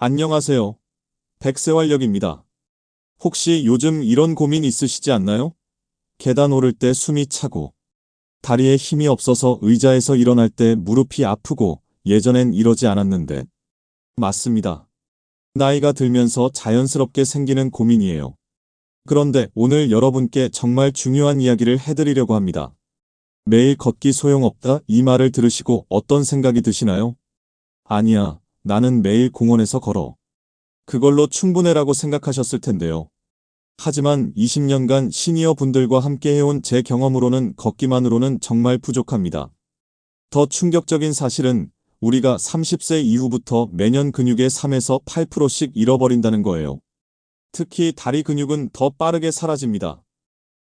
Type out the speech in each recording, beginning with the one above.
안녕하세요. 백세활력입니다. 혹시 요즘 이런 고민 있으시지 않나요? 계단 오를 때 숨이 차고, 다리에 힘이 없어서 의자에서 일어날 때 무릎이 아프고, 예전엔 이러지 않았는데. 맞습니다. 나이가 들면서 자연스럽게 생기는 고민이에요. 그런데 오늘 여러분께 정말 중요한 이야기를 해드리려고 합니다. 매일 걷기 소용없다 이 말을 들으시고 어떤 생각이 드시나요? 아니야, 나는 매일 공원에서 걸어. 그걸로 충분해라고 생각하셨을 텐데요. 하지만 20년간 시니어 분들과 함께 해온 제 경험으로는 걷기만으로는 정말 부족합니다. 더 충격적인 사실은 우리가 30세 이후부터 매년 근육의 3에서 8%씩 잃어버린다는 거예요. 특히 다리 근육은 더 빠르게 사라집니다.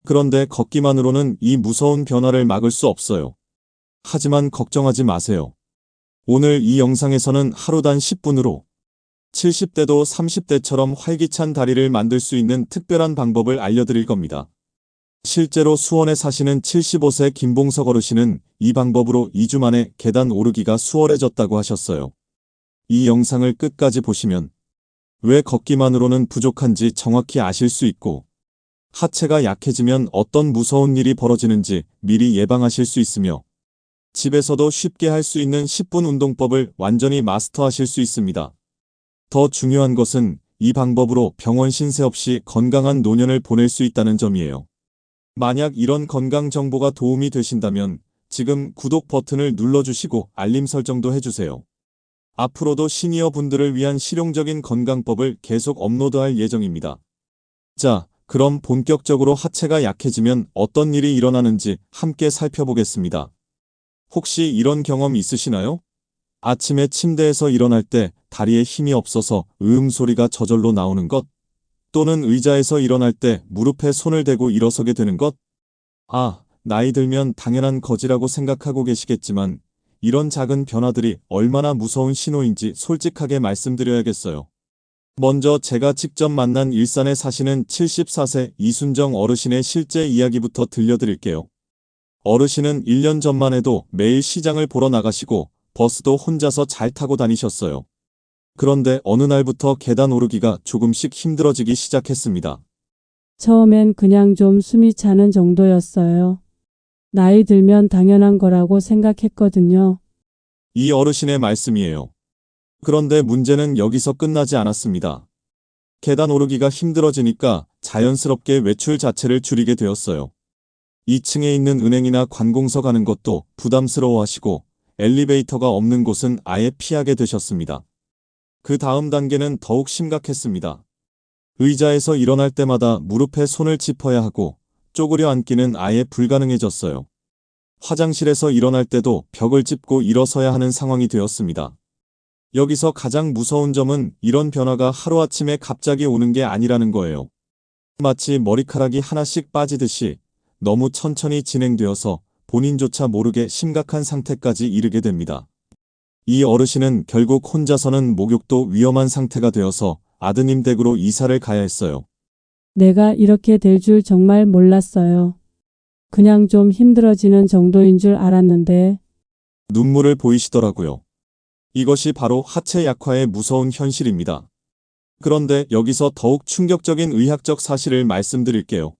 그런데 걷기만으로는 이 무서운 변화를 막을 수 없어요. 하지만 걱정하지 마세요. 오늘 이 영상에서는 하루 단 10분으로 70대도 30대처럼 활기찬 다리를 만들 수 있는 특별한 방법을 알려드릴 겁니다. 실제로 수원에 사시는 75세 김봉석 어르신은 이 방법으로 2주 만에 계단 오르기가 수월해졌다고 하셨어요. 이 영상을 끝까지 보시면 왜 걷기만으로는 부족한지 정확히 아실 수 있고, 하체가 약해지면 어떤 무서운 일이 벌어지는지 미리 예방하실 수 있으며, 집에서도 쉽게 할 수 있는 10분 운동법을 완전히 마스터하실 수 있습니다. 더 중요한 것은 이 방법으로 병원 신세 없이 건강한 노년을 보낼 수 있다는 점이에요. 만약 이런 건강 정보가 도움이 되신다면 지금 구독 버튼을 눌러주시고 알림 설정도 해주세요. 앞으로도 시니어 분들을 위한 실용적인 건강법을 계속 업로드할 예정입니다. 자, 그럼 본격적으로 하체가 약해지면 어떤 일이 일어나는지 함께 살펴보겠습니다. 혹시 이런 경험 있으시나요? 아침에 침대에서 일어날 때 다리에 힘이 없어서 소리가 저절로 나오는 것, 또는 의자에서 일어날 때 무릎에 손을 대고 일어서게 되는 것. 나이 들면 당연한 거지라고 생각하고 계시겠지만 이런 작은 변화들이 얼마나 무서운 신호인지 솔직하게 말씀드려야겠어요. 먼저 제가 직접 만난 일산에 사시는 74세 이순정 어르신의 실제 이야기부터 들려드릴게요. 어르신은 1년 전만 해도 매일 시장을 보러 나가시고 버스도 혼자서 잘 타고 다니셨어요. 그런데 어느 날부터 계단 오르기가 조금씩 힘들어지기 시작했습니다. 처음엔 그냥 좀 숨이 차는 정도였어요. 나이 들면 당연한 거라고 생각했거든요. 이 어르신의 말씀이에요. 그런데 문제는 여기서 끝나지 않았습니다. 계단 오르기가 힘들어지니까 자연스럽게 외출 자체를 줄이게 되었어요. 2층에 있는 은행이나 관공서 가는 것도 부담스러워하시고 엘리베이터가 없는 곳은 아예 피하게 되셨습니다. 그 다음 단계는 더욱 심각했습니다. 의자에서 일어날 때마다 무릎에 손을 짚어야 하고 쪼그려 앉기는 아예 불가능해졌어요. 화장실에서 일어날 때도 벽을 짚고 일어서야 하는 상황이 되었습니다. 여기서 가장 무서운 점은 이런 변화가 하루아침에 갑자기 오는 게 아니라는 거예요. 마치 머리카락이 하나씩 빠지듯이 너무 천천히 진행되어서 본인조차 모르게 심각한 상태까지 이르게 됩니다. 이 어르신은 결국 혼자서는 목욕도 위험한 상태가 되어서 아드님 댁으로 이사를 가야 했어요. 내가 이렇게 될 줄 정말 몰랐어요. 그냥 좀 힘들어지는 정도인 줄 알았는데. 눈물을 보이시더라고요. 이것이 바로 하체 약화의 무서운 현실입니다. 그런데 여기서 더욱 충격적인 의학적 사실을 말씀드릴게요.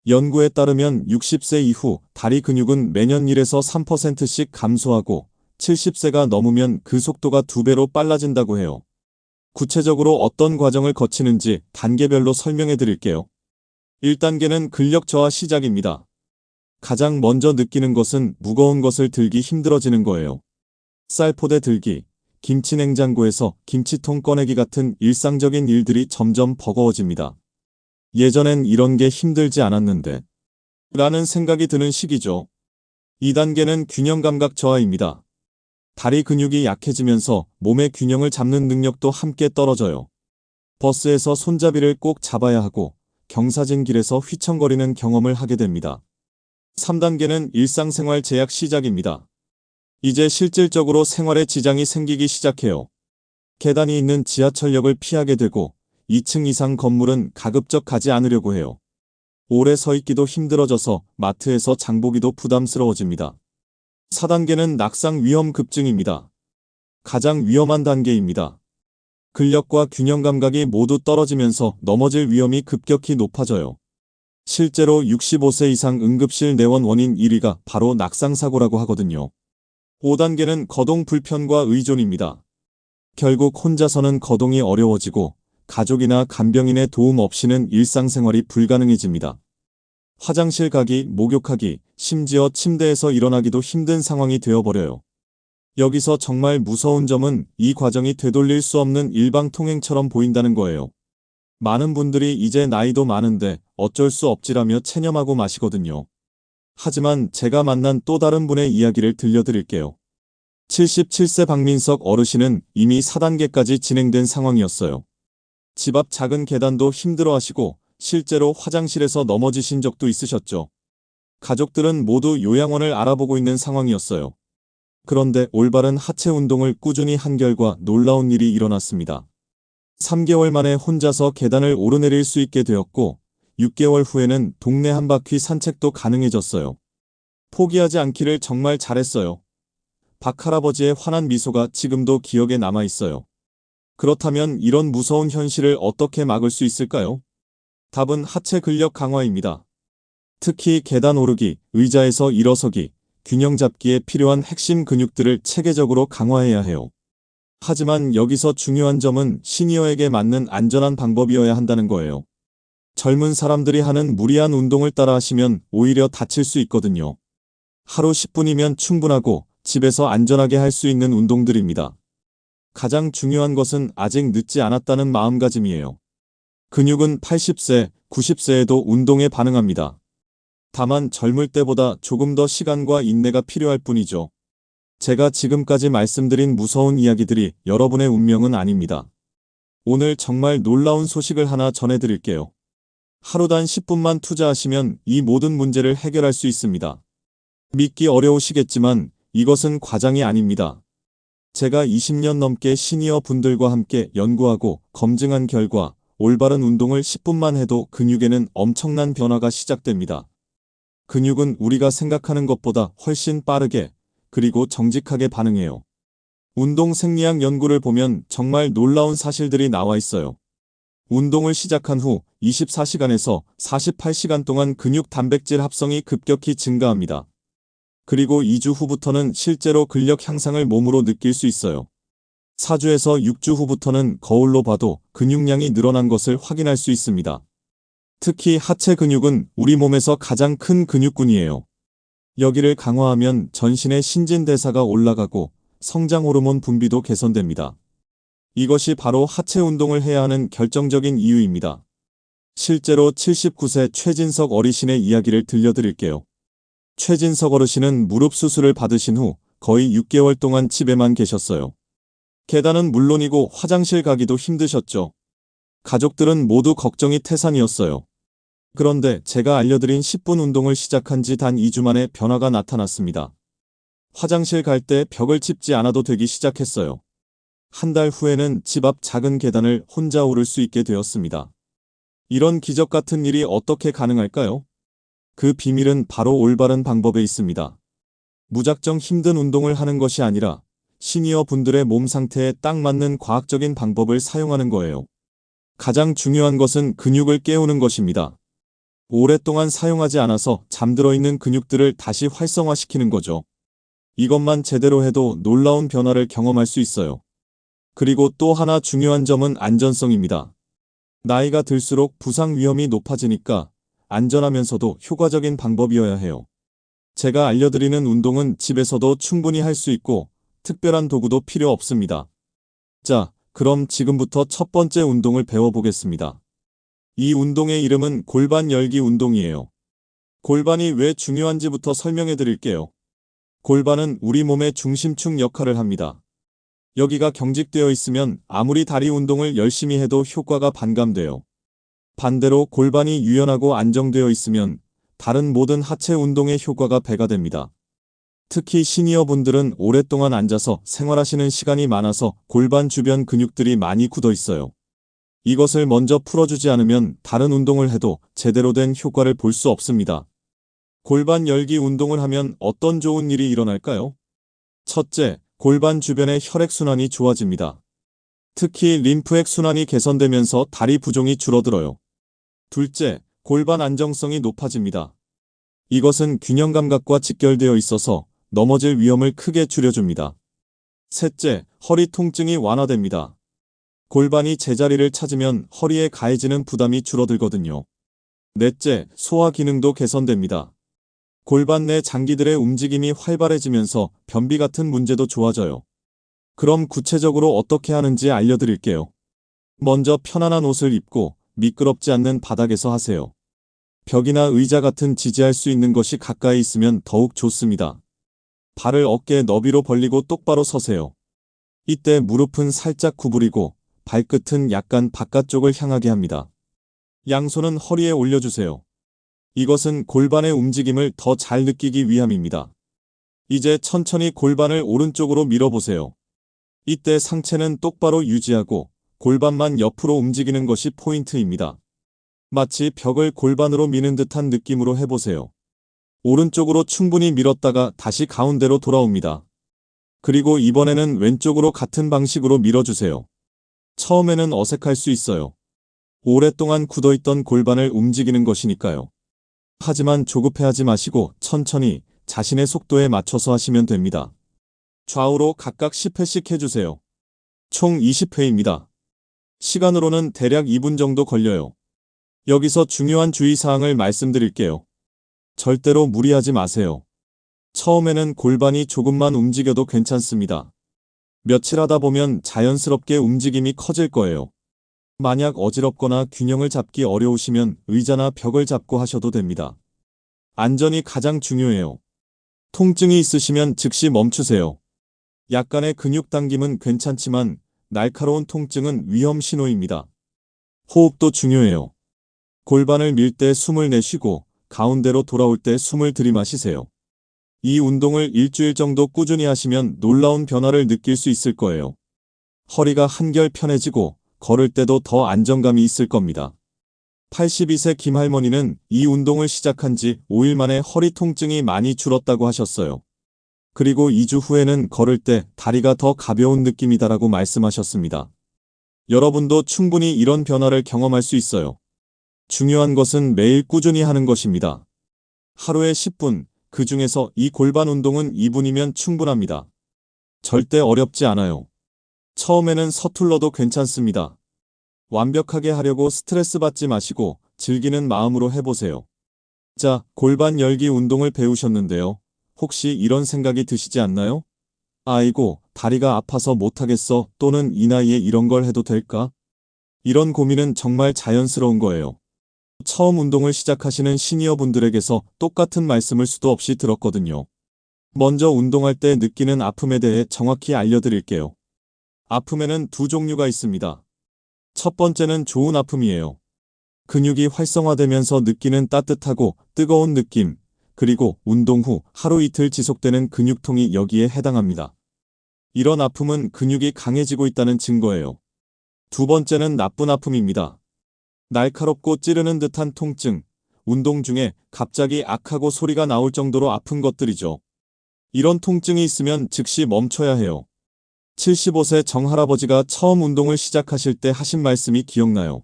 연구에 따르면 60세 이후 다리 근육은 매년 1에서 3%씩 감소하고 70세가 넘으면 그 속도가 2배로 빨라진다고 해요. 구체적으로 어떤 과정을 거치는지 단계별로 설명해 드릴게요. 1단계는 근력 저하 시작입니다. 가장 먼저 느끼는 것은 무거운 것을 들기 힘들어지는 거예요. 쌀포대 들기, 김치 냉장고에서 김치통 꺼내기 같은 일상적인 일들이 점점 버거워집니다. 예전엔 이런 게 힘들지 않았는데 라는 생각이 드는 시기죠. 2단계는 균형 감각 저하입니다. 다리 근육이 약해지면서 몸의 균형을 잡는 능력도 함께 떨어져요. 버스에서 손잡이를 꼭 잡아야 하고 경사진 길에서 휘청거리는 경험을 하게 됩니다. 3단계는 일상생활 제약 시작입니다. 이제 실질적으로 생활에 지장이 생기기 시작해요. 계단이 있는 지하철역을 피하게 되고 2층 이상 건물은 가급적 가지 않으려고 해요. 오래 서 있기도 힘들어져서 마트에서 장 보기도 부담스러워집니다. 4단계는 낙상 위험 급증입니다. 가장 위험한 단계입니다. 근력과 균형 감각이 모두 떨어지면서 넘어질 위험이 급격히 높아져요. 실제로 65세 이상 응급실 내원 원인 1위가 바로 낙상사고라고 하거든요. 5단계는 거동 불편과 의존입니다. 결국 혼자서는 거동이 어려워지고 가족이나 간병인의 도움 없이는 일상생활이 불가능해집니다. 화장실 가기, 목욕하기, 심지어 침대에서 일어나기도 힘든 상황이 되어버려요. 여기서 정말 무서운 점은 이 과정이 되돌릴 수 없는 일방통행처럼 보인다는 거예요. 많은 분들이 이제 나이도 많은데 어쩔 수 없지라며 체념하고 마시거든요. 하지만 제가 만난 또 다른 분의 이야기를 들려드릴게요. 77세 박민석 어르신은 이미 4단계까지 진행된 상황이었어요. 집 앞 작은 계단도 힘들어하시고 실제로 화장실에서 넘어지신 적도 있으셨죠. 가족들은 모두 요양원을 알아보고 있는 상황이었어요. 그런데 올바른 하체 운동을 꾸준히 한 결과 놀라운 일이 일어났습니다. 3개월 만에 혼자서 계단을 오르내릴 수 있게 되었고 6개월 후에는 동네 한 바퀴 산책도 가능해졌어요. 포기하지 않기를 정말 잘했어요. 박할아버지의 환한 미소가 지금도 기억에 남아 있어요. 그렇다면 이런 무서운 현실을 어떻게 막을 수 있을까요? 답은 하체 근력 강화입니다. 특히 계단 오르기, 의자에서 일어서기, 균형 잡기에 필요한 핵심 근육들을 체계적으로 강화해야 해요. 하지만 여기서 중요한 점은 시니어에게 맞는 안전한 방법이어야 한다는 거예요. 젊은 사람들이 하는 무리한 운동을 따라 하시면 오히려 다칠 수 있거든요. 하루 10분이면 충분하고 집에서 안전하게 할 수 있는 운동들입니다. 가장 중요한 것은 아직 늦지 않았다는 마음가짐이에요. 근육은 80세, 90세에도 운동에 반응합니다. 다만 젊을 때보다 조금 더 시간과 인내가 필요할 뿐이죠. 제가 지금까지 말씀드린 무서운 이야기들이 여러분의 운명은 아닙니다. 오늘 정말 놀라운 소식을 하나 전해드릴게요. 하루 단 10분만 투자하시면 이 모든 문제를 해결할 수 있습니다. 믿기 어려우시겠지만 이것은 과장이 아닙니다. 제가 20년 넘게 시니어 분들과 함께 연구하고 검증한 결과 올바른 운동을 10분만 해도 근육에는 엄청난 변화가 시작됩니다. 근육은 우리가 생각하는 것보다 훨씬 빠르게 그리고 정직하게 반응해요. 운동 생리학 연구를 보면 정말 놀라운 사실들이 나와 있어요. 운동을 시작한 후 24시간에서 48시간 동안 근육 단백질 합성이 급격히 증가합니다. 그리고 2주 후부터는 실제로 근력 향상을 몸으로 느낄 수 있어요. 4주에서 6주 후부터는 거울로 봐도 근육량이 늘어난 것을 확인할 수 있습니다. 특히 하체 근육은 우리 몸에서 가장 큰 근육군이에요. 여기를 강화하면 전신의 신진대사가 올라가고 성장 호르몬 분비도 개선됩니다. 이것이 바로 하체 운동을 해야 하는 결정적인 이유입니다. 실제로 79세 최진석 어르신의 이야기를 들려드릴게요. 최진석 어르신은 무릎 수술을 받으신 후 거의 6개월 동안 집에만 계셨어요. 계단은 물론이고 화장실 가기도 힘드셨죠. 가족들은 모두 걱정이 태산이었어요. 그런데 제가 알려드린 10분 운동을 시작한 지 단 2주 만에 변화가 나타났습니다. 화장실 갈 때 벽을 짚지 않아도 되기 시작했어요. 한 달 후에는 집 앞 작은 계단을 혼자 오를 수 있게 되었습니다. 이런 기적 같은 일이 어떻게 가능할까요? 그 비밀은 바로 올바른 방법에 있습니다. 무작정 힘든 운동을 하는 것이 아니라 시니어 분들의 몸 상태에 딱 맞는 과학적인 방법을 사용하는 거예요. 가장 중요한 것은 근육을 깨우는 것입니다. 오랫동안 사용하지 않아서 잠들어 있는 근육들을 다시 활성화시키는 거죠. 이것만 제대로 해도 놀라운 변화를 경험할 수 있어요. 그리고 또 하나 중요한 점은 안전성입니다. 나이가 들수록 부상 위험이 높아지니까 안전하면서도 효과적인 방법이어야 해요. 제가 알려드리는 운동은 집에서도 충분히 할 수 있고 특별한 도구도 필요 없습니다. 자, 그럼 지금부터 첫 번째 운동을 배워보겠습니다. 이 운동의 이름은 골반 열기 운동이에요. 골반이 왜 중요한지부터 설명해 드릴게요. 골반은 우리 몸의 중심축 역할을 합니다. 여기가 경직되어 있으면 아무리 다리 운동을 열심히 해도 효과가 반감돼요. 반대로 골반이 유연하고 안정되어 있으면 다른 모든 하체 운동의 효과가 배가 됩니다. 특히 시니어 분들은 오랫동안 앉아서 생활하시는 시간이 많아서 골반 주변 근육들이 많이 굳어 있어요. 이것을 먼저 풀어주지 않으면 다른 운동을 해도 제대로 된 효과를 볼 수 없습니다. 골반 열기 운동을 하면 어떤 좋은 일이 일어날까요? 첫째, 골반 주변의 혈액순환이 좋아집니다. 특히 림프액 순환이 개선되면서 다리 부종이 줄어들어요. 둘째, 골반 안정성이 높아집니다. 이것은 균형 감각과 직결되어 있어서 넘어질 위험을 크게 줄여줍니다. 셋째, 허리 통증이 완화됩니다. 골반이 제자리를 찾으면 허리에 가해지는 부담이 줄어들거든요. 넷째, 소화 기능도 개선됩니다. 골반 내 장기들의 움직임이 활발해지면서 변비 같은 문제도 좋아져요. 그럼 구체적으로 어떻게 하는지 알려드릴게요. 먼저 편안한 옷을 입고 미끄럽지 않는 바닥에서 하세요. 벽이나 의자 같은 지지할 수 있는 것이 가까이 있으면 더욱 좋습니다. 발을 어깨 너비로 벌리고 똑바로 서세요. 이때 무릎은 살짝 구부리고 발끝은 약간 바깥쪽을 향하게 합니다. 양손은 허리에 올려주세요. 이것은 골반의 움직임을 더 잘 느끼기 위함입니다. 이제 천천히 골반을 오른쪽으로 밀어보세요. 이때 상체는 똑바로 유지하고 골반만 옆으로 움직이는 것이 포인트입니다. 마치 벽을 골반으로 미는 듯한 느낌으로 해보세요. 오른쪽으로 충분히 밀었다가 다시 가운데로 돌아옵니다. 그리고 이번에는 왼쪽으로 같은 방식으로 밀어주세요. 처음에는 어색할 수 있어요. 오랫동안 굳어있던 골반을 움직이는 것이니까요. 하지만 조급해하지 마시고 천천히 자신의 속도에 맞춰서 하시면 됩니다. 좌우로 각각 10회씩 해주세요. 총 20회입니다. 시간으로는 대략 2분 정도 걸려요. 여기서 중요한 주의사항을 말씀드릴게요. 절대로 무리하지 마세요. 처음에는 골반이 조금만 움직여도 괜찮습니다. 며칠 하다 보면 자연스럽게 움직임이 커질 거예요. 만약 어지럽거나 균형을 잡기 어려우시면 의자나 벽을 잡고 하셔도 됩니다. 안전이 가장 중요해요. 통증이 있으시면 즉시 멈추세요. 약간의 근육 당김은 괜찮지만 날카로운 통증은 위험 신호입니다. 호흡도 중요해요. 골반을 밀 때 숨을 내쉬고 가운데로 돌아올 때 숨을 들이마시세요. 이 운동을 일주일 정도 꾸준히 하시면 놀라운 변화를 느낄 수 있을 거예요. 허리가 한결 편해지고 걸을 때도 더 안정감이 있을 겁니다. 82세 김할머니는 이 운동을 시작한 지 5일 만에 허리 통증이 많이 줄었다고 하셨어요. 그리고 2주 후에는 걸을 때 다리가 더 가벼운 느낌이다라고 말씀하셨습니다. 여러분도 충분히 이런 변화를 경험할 수 있어요. 중요한 것은 매일 꾸준히 하는 것입니다. 하루에 10분, 그 중에서 이 골반 운동은 2분이면 충분합니다. 절대 어렵지 않아요. 처음에는 서툴러도 괜찮습니다. 완벽하게 하려고 스트레스 받지 마시고 즐기는 마음으로 해보세요. 자, 골반 열기 운동을 배우셨는데요. 혹시 이런 생각이 드시지 않나요? 아이고, 다리가 아파서 못하겠어 또는 이 나이에 이런 걸 해도 될까? 이런 고민은 정말 자연스러운 거예요. 처음 운동을 시작하시는 시니어분들에게서 똑같은 말씀을 수도 없이 들었거든요. 먼저 운동할 때 느끼는 아픔에 대해 정확히 알려드릴게요. 아픔에는 두 종류가 있습니다. 첫 번째는 좋은 아픔이에요. 근육이 활성화되면서 느끼는 따뜻하고 뜨거운 느낌, 그리고 운동 후 하루 이틀 지속되는 근육통이 여기에 해당합니다. 이런 아픔은 근육이 강해지고 있다는 증거예요. 두 번째는 나쁜 아픔입니다. 날카롭고 찌르는 듯한 통증, 운동 중에 갑자기 악하고 소리가 나올 정도로 아픈 것들이죠. 이런 통증이 있으면 즉시 멈춰야 해요. 75세 정할아버지가 처음 운동을 시작하실 때 하신 말씀이 기억나요.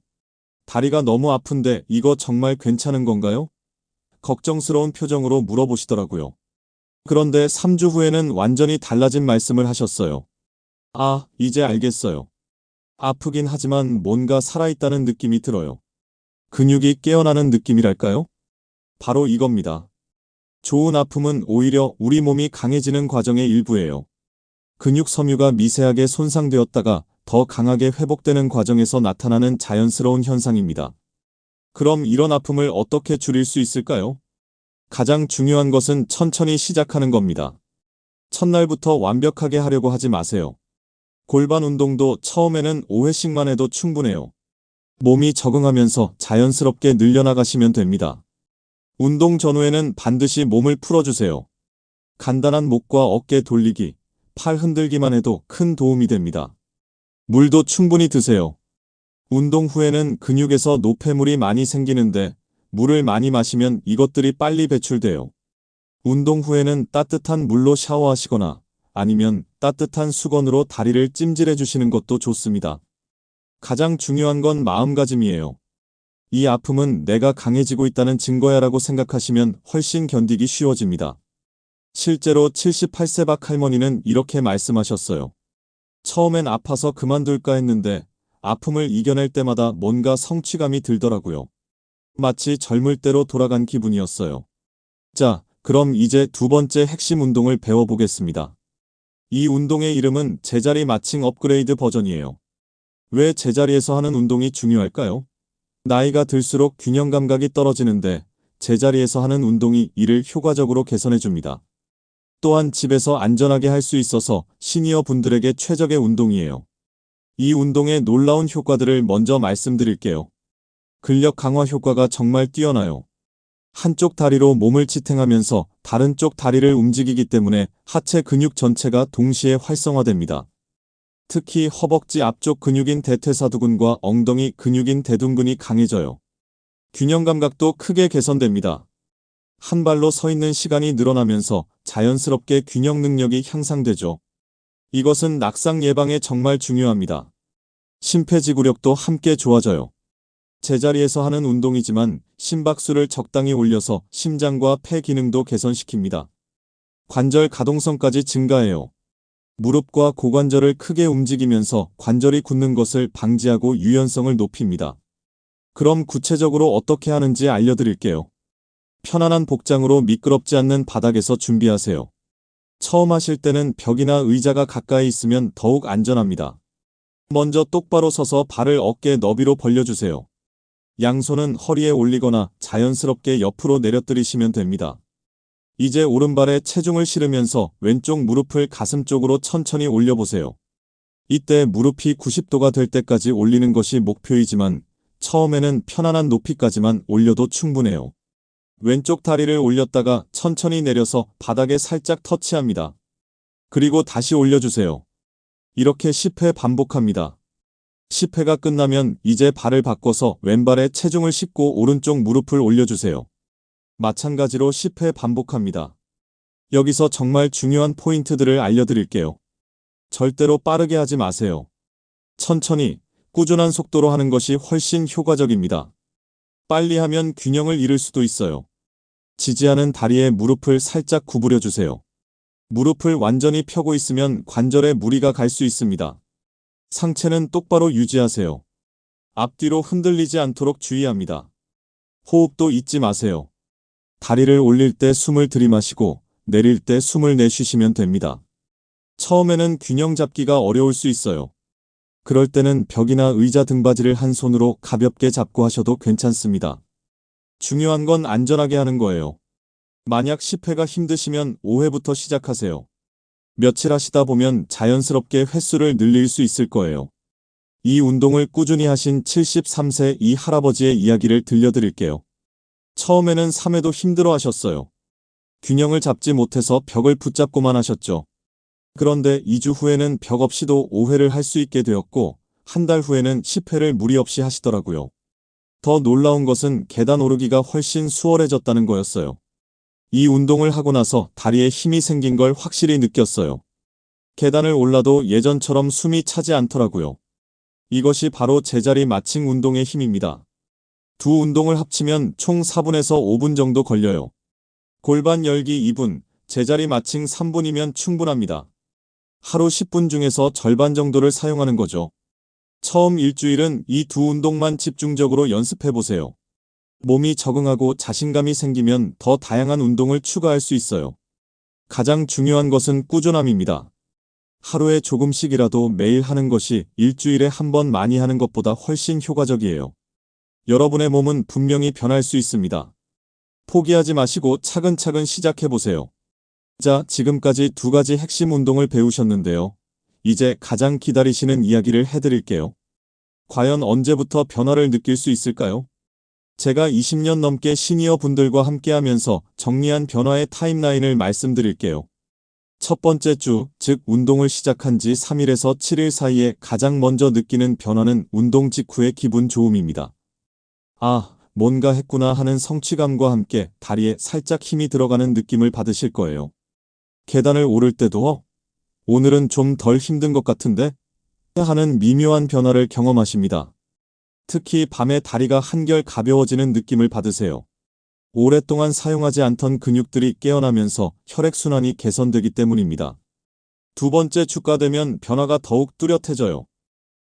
다리가 너무 아픈데 이거 정말 괜찮은 건가요? 걱정스러운 표정으로 물어보시더라고요. 그런데 3주 후에는 완전히 달라진 말씀을 하셨어요. 아, 이제 알겠어요. 아프긴 하지만 뭔가 살아있다는 느낌이 들어요. 근육이 깨어나는 느낌이랄까요? 바로 이겁니다. 좋은 아픔은 오히려 우리 몸이 강해지는 과정의 일부예요. 근육 섬유가 미세하게 손상되었다가 더 강하게 회복되는 과정에서 나타나는 자연스러운 현상입니다. 그럼 이런 아픔을 어떻게 줄일 수 있을까요? 가장 중요한 것은 천천히 시작하는 겁니다. 첫날부터 완벽하게 하려고 하지 마세요. 골반 운동도 처음에는 5회씩만 해도 충분해요. 몸이 적응하면서 자연스럽게 늘려나가시면 됩니다. 운동 전후에는 반드시 몸을 풀어주세요. 간단한 목과 어깨 돌리기, 팔 흔들기만 해도 큰 도움이 됩니다. 물도 충분히 드세요. 운동 후에는 근육에서 노폐물이 많이 생기는데 물을 많이 마시면 이것들이 빨리 배출돼요. 운동 후에는 따뜻한 물로 샤워하시거나 아니면 따뜻한 수건으로 다리를 찜질해 주시는 것도 좋습니다. 가장 중요한 건 마음가짐이에요. 이 아픔은 내가 강해지고 있다는 증거야라고 생각하시면 훨씬 견디기 쉬워집니다. 실제로 78세 박 할머니는 이렇게 말씀하셨어요. 처음엔 아파서 그만둘까 했는데 아픔을 이겨낼 때마다 뭔가 성취감이 들더라고요. 마치 젊을 때로 돌아간 기분이었어요. 자, 그럼 이제 두 번째 핵심 운동을 배워보겠습니다. 이 운동의 이름은 제자리 마칭 업그레이드 버전이에요. 왜 제자리에서 하는 운동이 중요할까요? 나이가 들수록 균형 감각이 떨어지는데 제자리에서 하는 운동이 이를 효과적으로 개선해줍니다. 또한 집에서 안전하게 할 수 있어서 시니어 분들에게 최적의 운동이에요. 이 운동의 놀라운 효과들을 먼저 말씀드릴게요. 근력 강화 효과가 정말 뛰어나요. 한쪽 다리로 몸을 지탱하면서 다른 쪽 다리를 움직이기 때문에 하체 근육 전체가 동시에 활성화됩니다. 특히 허벅지 앞쪽 근육인 대퇴사두근과 엉덩이 근육인 대둔근이 강해져요. 균형 감각도 크게 개선됩니다. 한 발로 서 있는 시간이 늘어나면서 자연스럽게 균형 능력이 향상되죠. 이것은 낙상 예방에 정말 중요합니다. 심폐지구력도 함께 좋아져요. 제자리에서 하는 운동이지만 심박수를 적당히 올려서 심장과 폐 기능도 개선시킵니다. 관절 가동성까지 증가해요. 무릎과 고관절을 크게 움직이면서 관절이 굳는 것을 방지하고 유연성을 높입니다. 그럼 구체적으로 어떻게 하는지 알려드릴게요. 편안한 복장으로 미끄럽지 않는 바닥에서 준비하세요. 처음 하실 때는 벽이나 의자가 가까이 있으면 더욱 안전합니다. 먼저 똑바로 서서 발을 어깨 너비로 벌려주세요. 양손은 허리에 올리거나 자연스럽게 옆으로 내려뜨리시면 됩니다. 이제 오른발에 체중을 실으면서 왼쪽 무릎을 가슴 쪽으로 천천히 올려보세요. 이때 무릎이 90도가 될 때까지 올리는 것이 목표이지만 처음에는 편안한 높이까지만 올려도 충분해요. 왼쪽 다리를 올렸다가 천천히 내려서 바닥에 살짝 터치합니다. 그리고 다시 올려주세요. 이렇게 10회 반복합니다. 10회가 끝나면 이제 발을 바꿔서 왼발에 체중을 싣고 오른쪽 무릎을 올려주세요. 마찬가지로 10회 반복합니다. 여기서 정말 중요한 포인트들을 알려드릴게요. 절대로 빠르게 하지 마세요. 천천히, 꾸준한 속도로 하는 것이 훨씬 효과적입니다. 빨리 하면 균형을 잃을 수도 있어요. 지지하는 다리에 무릎을 살짝 구부려 주세요. 무릎을 완전히 펴고 있으면 관절에 무리가 갈 수 있습니다. 상체는 똑바로 유지하세요. 앞뒤로 흔들리지 않도록 주의합니다. 호흡도 잊지 마세요. 다리를 올릴 때 숨을 들이마시고 내릴 때 숨을 내쉬시면 됩니다. 처음에는 균형 잡기가 어려울 수 있어요. 그럴 때는 벽이나 의자 등받이를 한 손으로 가볍게 잡고 하셔도 괜찮습니다. 중요한 건 안전하게 하는 거예요. 만약 10회가 힘드시면 5회부터 시작하세요. 며칠 하시다 보면 자연스럽게 횟수를 늘릴 수 있을 거예요. 이 운동을 꾸준히 하신 73세 이 할아버지의 이야기를 들려드릴게요. 처음에는 3회도 힘들어 하셨어요. 균형을 잡지 못해서 벽을 붙잡고만 하셨죠. 그런데 2주 후에는 벽 없이도 5회를 할 수 있게 되었고, 한 달 후에는 10회를 무리 없이 하시더라고요. 더 놀라운 것은 계단 오르기가 훨씬 수월해졌다는 거였어요. 이 운동을 하고 나서 다리에 힘이 생긴 걸 확실히 느꼈어요. 계단을 올라도 예전처럼 숨이 차지 않더라고요. 이것이 바로 제자리 마칭 운동의 힘입니다. 두 운동을 합치면 총 4분에서 5분 정도 걸려요. 골반 열기 2분, 제자리 마칭 3분이면 충분합니다. 하루 10분 중에서 절반 정도를 사용하는 거죠. 처음 일주일은 이 두 운동만 집중적으로 연습해보세요. 몸이 적응하고 자신감이 생기면 더 다양한 운동을 추가할 수 있어요. 가장 중요한 것은 꾸준함입니다. 하루에 조금씩이라도 매일 하는 것이 일주일에 한 번 많이 하는 것보다 훨씬 효과적이에요. 여러분의 몸은 분명히 변할 수 있습니다. 포기하지 마시고 차근차근 시작해보세요. 자, 지금까지 두 가지 핵심 운동을 배우셨는데요. 이제 가장 기다리시는 이야기를 해드릴게요. 과연 언제부터 변화를 느낄 수 있을까요? 제가 20년 넘게 시니어 분들과 함께하면서 정리한 변화의 타임라인을 말씀드릴게요. 첫 번째 주, 즉 운동을 시작한 지 3일에서 7일 사이에 가장 먼저 느끼는 변화는 운동 직후의 기분 좋음입니다. 아, 뭔가 했구나 하는 성취감과 함께 다리에 살짝 힘이 들어가는 느낌을 받으실 거예요. 계단을 오를 때도 오늘은 좀 덜 힘든 것 같은데? 하는 미묘한 변화를 경험하십니다. 특히 밤에 다리가 한결 가벼워지는 느낌을 받으세요. 오랫동안 사용하지 않던 근육들이 깨어나면서 혈액순환이 개선되기 때문입니다. 두 번째 주가 되면 변화가 더욱 뚜렷해져요.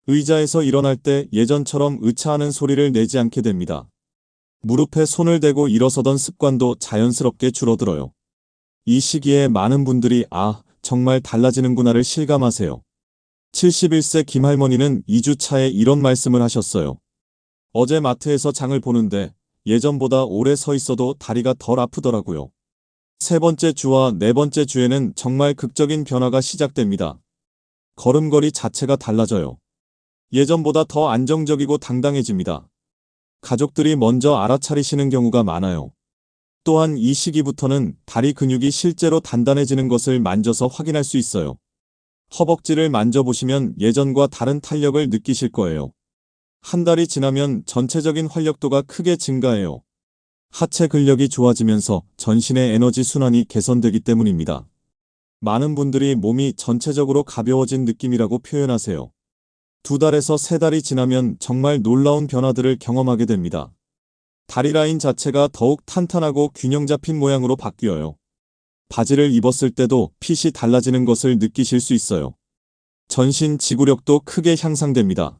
의자에서 일어날 때 예전처럼 으차하는 소리를 내지 않게 됩니다. 무릎에 손을 대고 일어서던 습관도 자연스럽게 줄어들어요. 이 시기에 많은 분들이 정말 달라지는구나를 실감하세요. 71세 김할머니는 2주 차에 이런 말씀을 하셨어요. 어제 마트에서 장을 보는데 예전보다 오래 서 있어도 다리가 덜 아프더라고요. 세 번째 주와 네 번째 주에는 정말 극적인 변화가 시작됩니다. 걸음걸이 자체가 달라져요. 예전보다 더 안정적이고 당당해집니다. 가족들이 먼저 알아차리시는 경우가 많아요. 또한 이 시기부터는 다리 근육이 실제로 단단해지는 것을 만져서 확인할 수 있어요. 허벅지를 만져보시면 예전과 다른 탄력을 느끼실 거예요. 한 달이 지나면 전체적인 활력도가 크게 증가해요. 하체 근력이 좋아지면서 전신의 에너지 순환이 개선되기 때문입니다. 많은 분들이 몸이 전체적으로 가벼워진 느낌이라고 표현하세요. 2달에서 3달이 지나면 정말 놀라운 변화들을 경험하게 됩니다. 다리 라인 자체가 더욱 탄탄하고 균형 잡힌 모양으로 바뀌어요. 바지를 입었을 때도 핏이 달라지는 것을 느끼실 수 있어요. 전신 지구력도 크게 향상됩니다.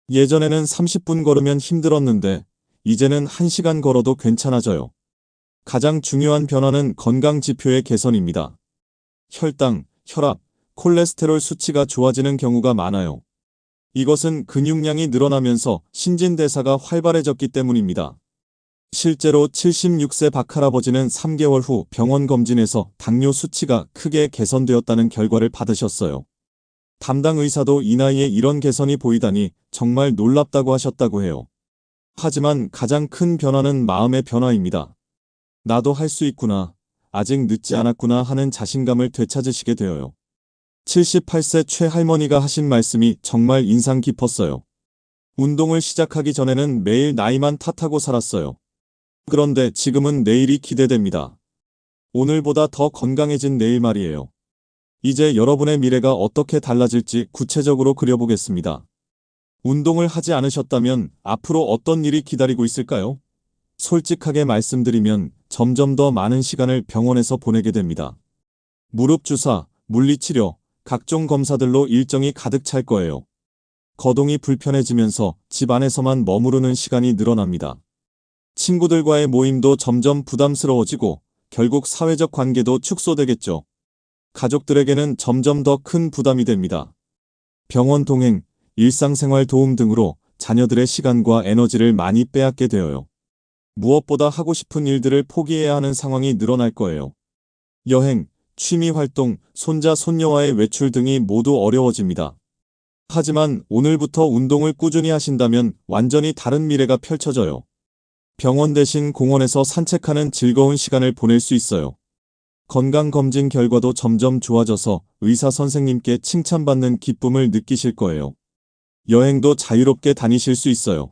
예전에는 30분 걸으면 힘들었는데 이제는 1시간 걸어도 괜찮아져요. 가장 중요한 변화는 건강 지표의 개선입니다. 혈당, 혈압, 콜레스테롤 수치가 좋아지는 경우가 많아요. 이것은 근육량이 늘어나면서 신진대사가 활발해졌기 때문입니다. 실제로 76세 박할아버지는 3개월 후 병원 검진에서 당뇨 수치가 크게 개선되었다는 결과를 받으셨어요. 담당 의사도 이 나이에 이런 개선이 보이다니 정말 놀랍다고 하셨다고 해요. 하지만 가장 큰 변화는 마음의 변화입니다. 나도 할 수 있구나, 아직 늦지 않았구나 하는 자신감을 되찾으시게 되어요. 78세 최할머니가 하신 말씀이 정말 인상 깊었어요. 운동을 시작하기 전에는 매일 나이만 탓하고 살았어요. 그런데 지금은 내일이 기대됩니다. 오늘보다 더 건강해진 내일 말이에요. 이제 여러분의 미래가 어떻게 달라질지 구체적으로 그려보겠습니다. 운동을 하지 않으셨다면 앞으로 어떤 일이 기다리고 있을까요? 솔직하게 말씀드리면 점점 더 많은 시간을 병원에서 보내게 됩니다. 무릎 주사, 물리치료, 각종 검사들로 일정이 가득 찰 거예요. 거동이 불편해지면서 집 안에서만 머무르는 시간이 늘어납니다. 친구들과의 모임도 점점 부담스러워지고 결국 사회적 관계도 축소되겠죠. 가족들에게는 점점 더 큰 부담이 됩니다. 병원 동행, 일상생활 도움 등으로 자녀들의 시간과 에너지를 많이 빼앗게 되어요. 무엇보다 하고 싶은 일들을 포기해야 하는 상황이 늘어날 거예요. 여행, 취미 활동, 손자, 손녀와의 외출 등이 모두 어려워집니다. 하지만 오늘부터 운동을 꾸준히 하신다면 완전히 다른 미래가 펼쳐져요. 병원 대신 공원에서 산책하는 즐거운 시간을 보낼 수 있어요. 건강검진 결과도 점점 좋아져서 의사 선생님께 칭찬받는 기쁨을 느끼실 거예요. 여행도 자유롭게 다니실 수 있어요.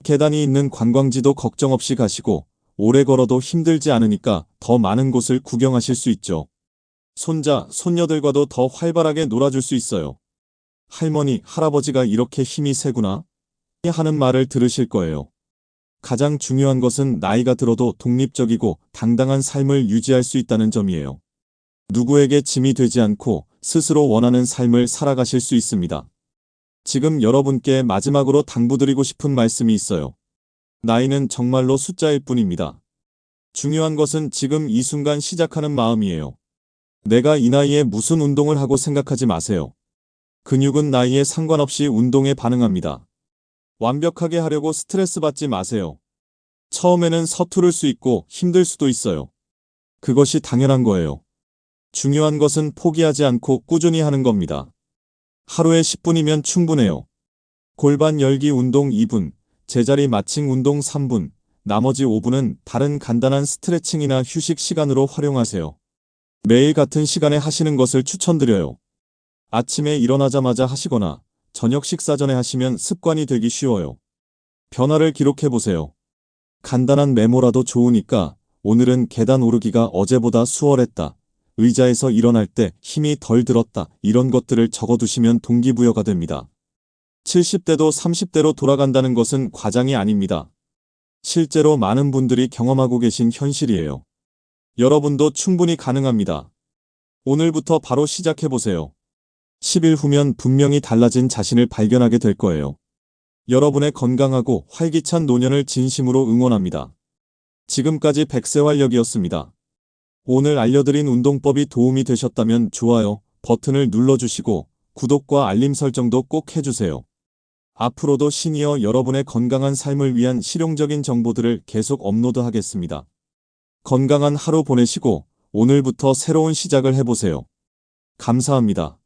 계단이 있는 관광지도 걱정 없이 가시고 오래 걸어도 힘들지 않으니까 더 많은 곳을 구경하실 수 있죠. 손자, 손녀들과도 더 활발하게 놀아줄 수 있어요. 할머니, 할아버지가 이렇게 힘이 세구나 하는 말을 들으실 거예요. 가장 중요한 것은 나이가 들어도 독립적이고 당당한 삶을 유지할 수 있다는 점이에요. 누구에게 짐이 되지 않고 스스로 원하는 삶을 살아가실 수 있습니다. 지금 여러분께 마지막으로 당부드리고 싶은 말씀이 있어요. 나이는 정말로 숫자일 뿐입니다. 중요한 것은 지금 이 순간 시작하는 마음이에요. 내가 이 나이에 무슨 운동을 하고 생각하지 마세요. 근육은 나이에 상관없이 운동에 반응합니다. 완벽하게 하려고 스트레스 받지 마세요. 처음에는 서투를 수 있고 힘들 수도 있어요. 그것이 당연한 거예요. 중요한 것은 포기하지 않고 꾸준히 하는 겁니다. 하루에 10분이면 충분해요. 골반 열기 운동 2분, 제자리 마칭 운동 3분, 나머지 5분은 다른 간단한 스트레칭이나 휴식 시간으로 활용하세요. 매일 같은 시간에 하시는 것을 추천드려요. 아침에 일어나자마자 하시거나 저녁 식사 전에 하시면 습관이 되기 쉬워요. 변화를 기록해보세요. 간단한 메모라도 좋으니까 오늘은 계단 오르기가 어제보다 수월했다. 의자에서 일어날 때 힘이 덜 들었다. 이런 것들을 적어두시면 동기부여가 됩니다. 70대도 30대로 돌아간다는 것은 과장이 아닙니다. 실제로 많은 분들이 경험하고 계신 현실이에요. 여러분도 충분히 가능합니다. 오늘부터 바로 시작해보세요. 10일 후면 분명히 달라진 자신을 발견하게 될 거예요. 여러분의 건강하고 활기찬 노년을 진심으로 응원합니다. 지금까지 백세활력이었습니다. 오늘 알려드린 운동법이 도움이 되셨다면 좋아요 버튼을 눌러주시고 구독과 알림 설정도 꼭 해주세요. 앞으로도 시니어 여러분의 건강한 삶을 위한 실용적인 정보들을 계속 업로드하겠습니다. 건강한 하루 보내시고 오늘부터 새로운 시작을 해보세요. 감사합니다.